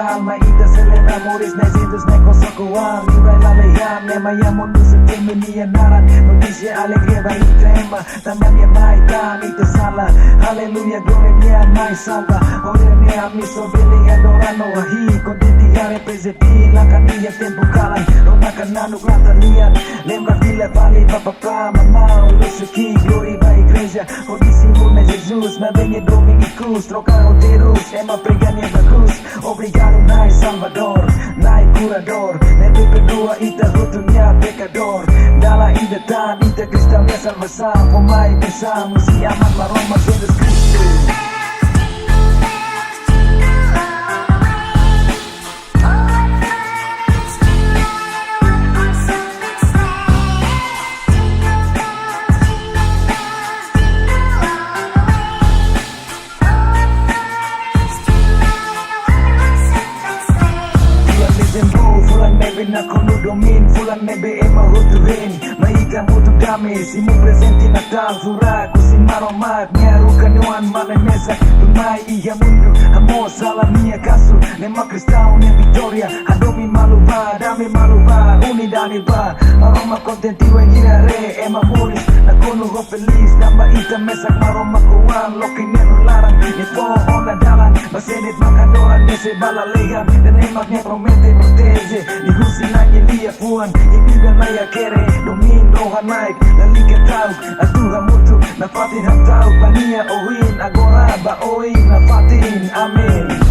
tal Maita celebramos necitos necosocuan Libra la leyam Nemayamo nusatimi nianaran Noticia alegría va y trema También maita mito sala Aleluya gloria mia mai salva Ore mia mi sobili adorano Ahi konditigare preseti La canilla tempo kalay Rona kanano grata lian Lembra vila vale papapá Mamá Olusuki gloria va igreja Odíssimo na Jesus Na venha Dominicus Trocar roteiros Ema pregania da cruz Obrigado nai Salvador Nai curador Nebe perdoa ita rotunya pecador Dala ida tan ita cristão minha salvação Pomai pensamos e aman maroma Jesus Cristo na kono domin Fulan nebe ema roturin Maika mutu dami Simu presenti natal Furaku simaromat Nyaru kanyuan malemesa Tumai iya mundu Amo salamia kasu Nema kristau ne Victoria Hadomi maluba Dami maluba Unidani ba Maroma kontenti wengirare Ema muris Na kono go feliz Namba ita mesak maroma kuan Loki nenu larang Nifo ona dalan Basenit makadoran Nese bala lehan Dan emaknya promete proteze Sinanya lia puan Ibigan maya kere Domin rohan naik Lali ke tau Atuha mutu Na fatin ham tau Pania oin Agora ba oin Na fatin Amin